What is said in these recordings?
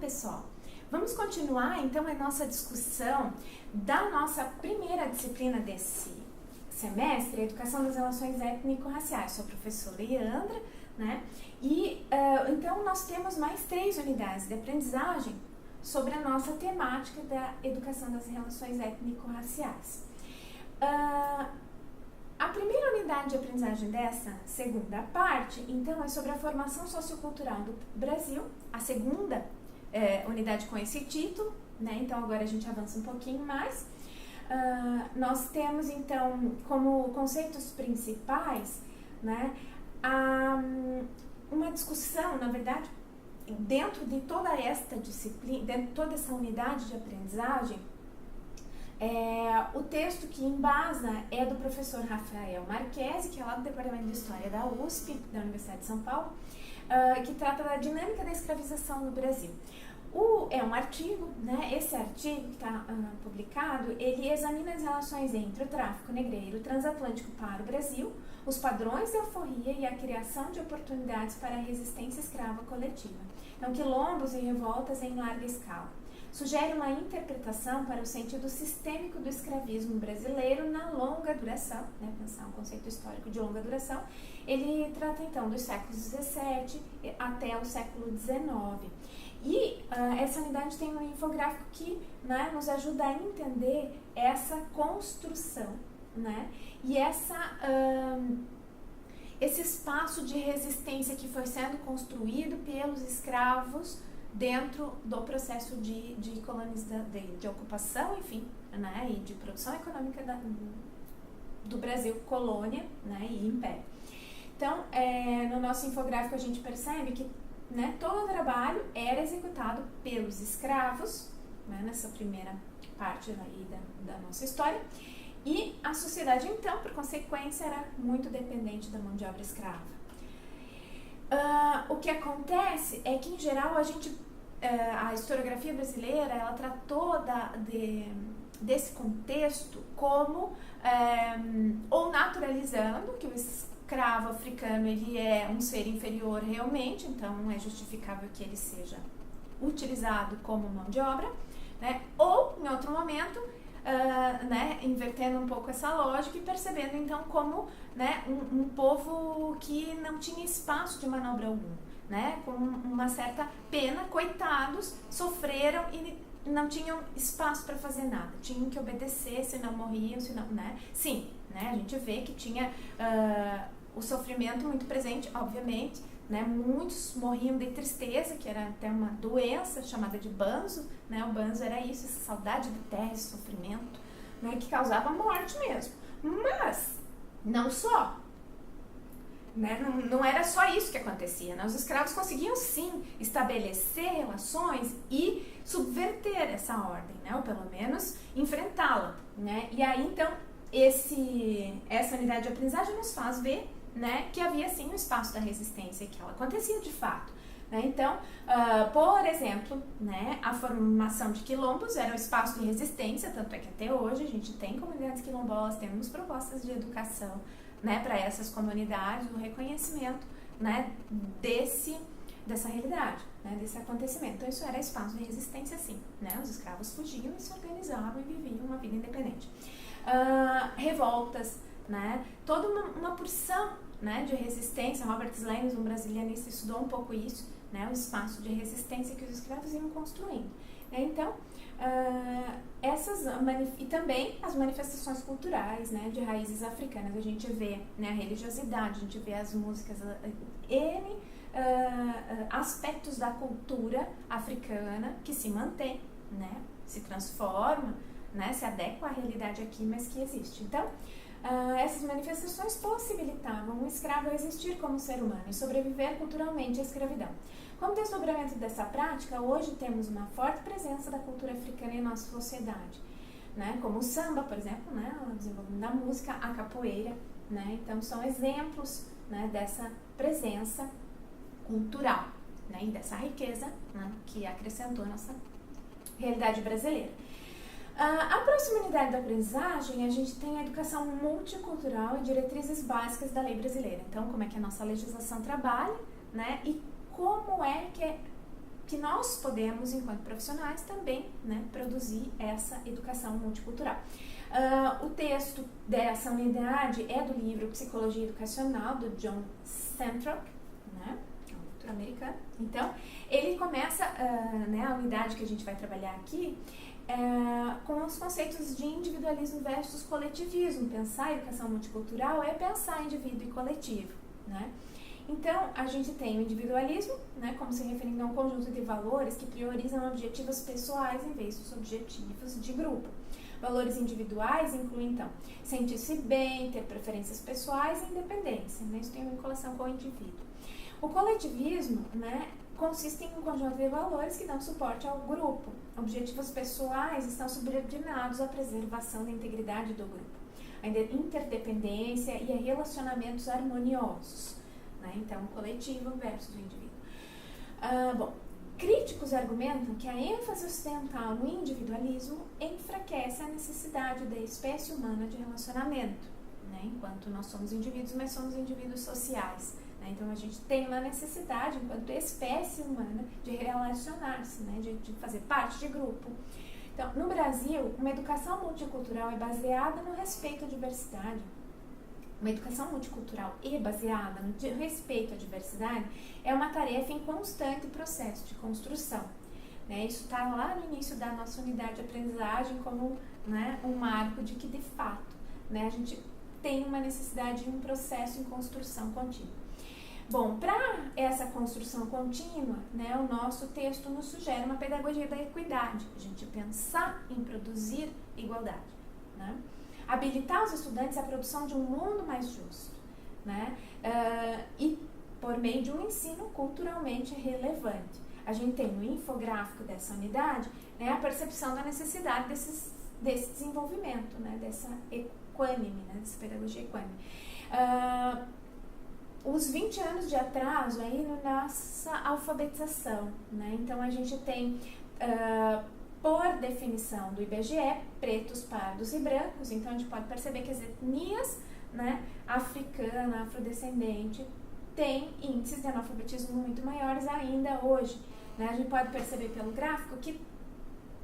pessoal? Vamos continuar então a nossa discussão da nossa primeira disciplina desse semestre, Educação das Relações Étnico-Raciais. Sou a professora Leandra, né? E então nós temos mais 3 unidades de aprendizagem sobre a nossa temática da Educação das Relações Étnico-Raciais. A primeira unidade de aprendizagem dessa segunda parte, então, é sobre a formação sociocultural do Brasil. A segunda unidade com esse título, né? Então agora a gente avança um pouquinho mais. Nós temos então como conceitos principais, né, uma discussão, na verdade, dentro de toda esta disciplina, dentro de toda essa unidade de aprendizagem. O texto que embasa é do professor Rafael Marquesi, que é lá do Departamento de História da USP, da Universidade de São Paulo, que trata da dinâmica da escravização no Brasil. É um artigo, né? Esse artigo que está publicado, ele examina as relações entre o tráfico negreiro transatlântico para o Brasil, os padrões de alforria e a criação de oportunidades para a resistência escrava coletiva. Então, quilombos e revoltas em larga escala. Sugere uma interpretação para o sentido sistêmico do escravismo brasileiro na longa duração, né? Pensar um conceito histórico de longa duração. Ele trata então dos séculos XVII até o século XIX. E essa unidade tem um infográfico que, né, nos ajuda a entender essa construção, né, e esse espaço de resistência que foi sendo construído pelos escravos dentro do processo de ocupação, enfim, né, e de produção econômica do Brasil, colônia, né, e império. Então, no nosso infográfico a gente percebe que, né, todo o trabalho era executado pelos escravos, né, nessa primeira parte aí da nossa história, e a sociedade, então, por consequência, era muito dependente da mão de obra escrava. O que acontece é que, em geral, a historiografia brasileira, ela tratou desse contexto como, ou naturalizando, que o escravo africano ele é um ser inferior realmente, então é justificável que ele seja utilizado como mão de obra, né? Ou, em outro momento, né, invertendo um pouco essa lógica e percebendo então como, né, um povo que não tinha espaço de manobra algum, né, com uma certa pena, coitados, sofreram e não tinham espaço para fazer nada, tinham que obedecer, senão morriam, senão, né, sim, né, a gente vê que tinha o sofrimento muito presente, obviamente, né, muitos morriam de tristeza, que era até uma doença chamada de banzo, né, o banzo era isso, essa saudade de terra, esse sofrimento, né, que causava morte mesmo, mas não só, né, não era só isso que acontecia, né, os escravos conseguiam sim estabelecer relações e subverter essa ordem, né, ou pelo menos enfrentá-la, né, e aí então essa unidade de aprendizagem nos faz ver, né, que havia sim um espaço da resistência e que ela acontecia de fato, né? Então, por exemplo, né, a formação de quilombos era um espaço de resistência, tanto é que até hoje a gente tem comunidades quilombolas, temos propostas de educação, né, para essas comunidades, o reconhecimento, né, dessa realidade, né, desse acontecimento. Então isso era espaço de resistência sim, né, os escravos fugiam e se organizavam e viviam uma vida independente. Revoltas, né, toda uma porção, né, de resistência. Robert Slanes, um brasilianista, estudou um pouco isso, né, o espaço de resistência que os escravos iam construindo. Então, e também as manifestações culturais, né, de raízes africanas. A gente vê, né, a religiosidade, a gente vê as músicas, aspectos da cultura africana que se mantém, né, se transforma, né, se adequa à realidade aqui, mas que existe. Então, essas manifestações possibilitavam o escravo existir como ser humano e sobreviver culturalmente à escravidão. Como desdobramento dessa prática, hoje temos uma forte presença da cultura africana em nossa sociedade, né? Como o samba, por exemplo, né? O desenvolvimento da música, a capoeira, né? Então são exemplos, né, dessa presença cultural, né, e dessa riqueza, né, que acrescentou a nossa realidade brasileira. A próxima unidade da aprendizagem, a gente tem a educação multicultural e diretrizes básicas da lei brasileira. Então, como é que a nossa legislação trabalha, né, e como é que que nós podemos, enquanto profissionais, também, né, produzir essa educação multicultural. O texto dessa unidade é do livro Psicologia Educacional, do John Stantrock, né, que é um autor americano. Então, ele começa, né, a unidade que a gente vai trabalhar aqui, com os conceitos de individualismo versus coletivismo. Pensar a educação multicultural é pensar indivíduo e coletivo, né? Então, a gente tem o individualismo, né, como se referindo a um conjunto de valores que priorizam objetivos pessoais em vez dos objetivos de grupo. Valores individuais incluem, então, sentir-se bem, ter preferências pessoais e independência, né? Isso tem uma vinculação com o indivíduo. O coletivismo, né, consiste em um conjunto de valores que dão suporte ao grupo. Objetivos pessoais estão subordinados à preservação da integridade do grupo, a interdependência e a relacionamentos harmoniosos. Então, o coletivo versus o indivíduo. Bom, críticos argumentam que a ênfase ocidental no individualismo enfraquece a necessidade da espécie humana de relacionamento, né? Enquanto nós somos indivíduos, mas somos indivíduos sociais, né? Então, a gente tem uma necessidade, enquanto espécie humana, de relacionar-se, né? de fazer parte de grupo. Então, no Brasil, uma educação multicultural é baseada no respeito à diversidade. Uma educação multicultural e baseada no respeito à diversidade é uma tarefa em constante processo de construção, né? Isso está lá no início da nossa unidade de aprendizagem como, né, um marco de que, de fato, né, a gente tem uma necessidade de um processo em construção contínua. Bom, para essa construção contínua, né, o nosso texto nos sugere uma pedagogia da equidade, a gente pensar em produzir igualdade, né? Habilitar os estudantes à produção de um mundo mais justo, né? E por meio de um ensino culturalmente relevante. A gente tem no infográfico dessa unidade, né, a percepção da necessidade desse desenvolvimento, né, dessa equânime, né, dessa pedagogia equânime. Os 20 anos de atraso aí na nossa alfabetização, né? Então a gente tem, por definição do IBGE, pretos, pardos e brancos. Então, a gente pode perceber que as etnias, né, africana, afrodescendente, têm índices de analfabetismo muito maiores ainda hoje, né? A gente pode perceber pelo gráfico que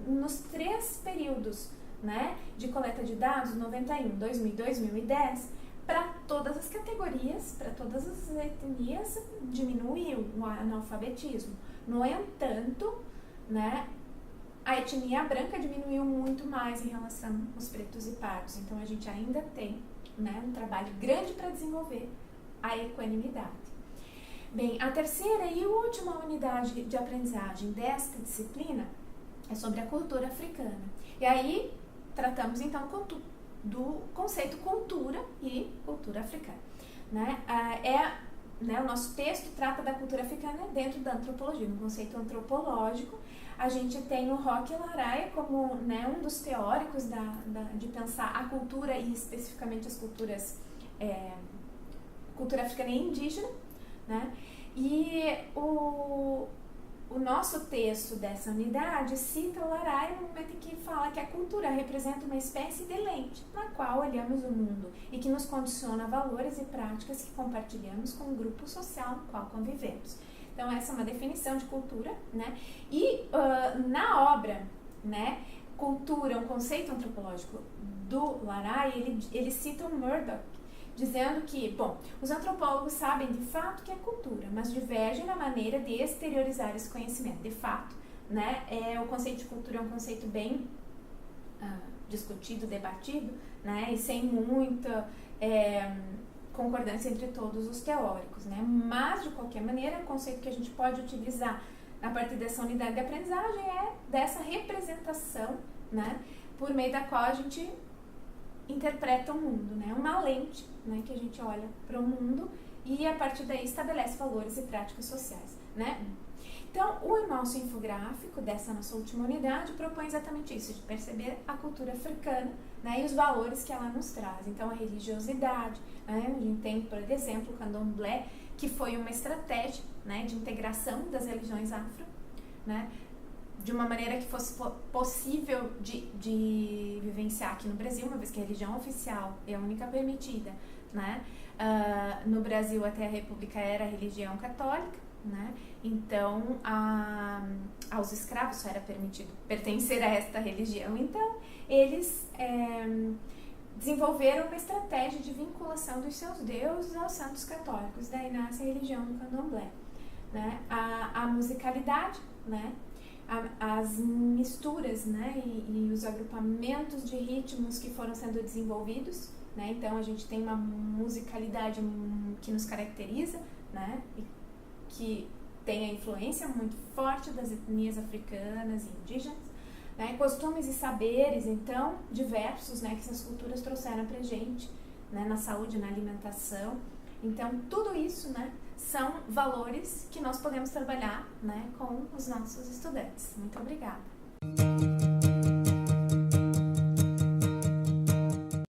nos 3 períodos, né, de coleta de dados, 91, 2000 e 2010, para todas as categorias, para todas as etnias, diminuiu o analfabetismo. No entanto, né, a etnia branca diminuiu muito mais em relação aos pretos e pardos. Então, a gente ainda tem, né, um trabalho grande para desenvolver a equanimidade. Bem, a terceira e última unidade de aprendizagem desta disciplina é sobre a cultura africana. E aí, tratamos, então, do conceito cultura e cultura africana, né? O nosso texto trata da cultura africana dentro da antropologia, no conceito antropológico. A gente tem o Roque Laraia como, né, um dos teóricos de pensar a cultura e especificamente as culturas, cultura africana e indígena, né? E o nosso texto dessa unidade cita o Laraia no momento em que fala que a cultura representa uma espécie de lente na qual olhamos o mundo e que nos condiciona a valores e práticas que compartilhamos com o grupo social no qual convivemos. Então, essa é uma definição de cultura, né? E na obra, né, Cultura, um conceito antropológico do Laraia, ele cita o Murdoch, dizendo que, bom, os antropólogos sabem de fato que é cultura, mas divergem na maneira de exteriorizar esse conhecimento. De fato, né, o conceito de cultura é um conceito bem discutido, debatido, né, e sem muita concordância entre todos os teóricos, né? Mas, de qualquer maneira, o conceito que a gente pode utilizar a partir dessa unidade de aprendizagem é dessa representação, né, por meio da qual a gente interpreta o mundo, né? Uma lente, né, que a gente olha para o mundo e a partir daí estabelece valores e práticas sociais, né? Então, o nosso infográfico dessa nossa última unidade propõe exatamente isso, de perceber a cultura africana, né, e os valores que ela nos traz. Então, a religiosidade, né, a gente tem, por exemplo, o candomblé, que foi uma estratégia, né, de integração das religiões afro, né, de uma maneira que fosse possível de vivenciar aqui no Brasil, uma vez que a religião oficial é a única permitida, né? No Brasil, até a República, era a religião católica, né? Então, aos escravos só era permitido pertencer a esta religião. Então, eles desenvolveram uma estratégia de vinculação dos seus deuses aos santos católicos. Daí nasce a religião do candomblé, né? A musicalidade, né? As misturas, né? E os agrupamentos de ritmos que foram sendo desenvolvidos, né? Então a gente tem uma musicalidade que nos caracteriza, né? E que tem a influência muito forte das etnias africanas e indígenas, né? Costumes e saberes, então, diversos, né? Que essas culturas trouxeram pra gente, né? Na saúde, na alimentação. Então, tudo isso, né? São valores que nós podemos trabalhar, né? Com os nossos estudantes. Muito obrigada.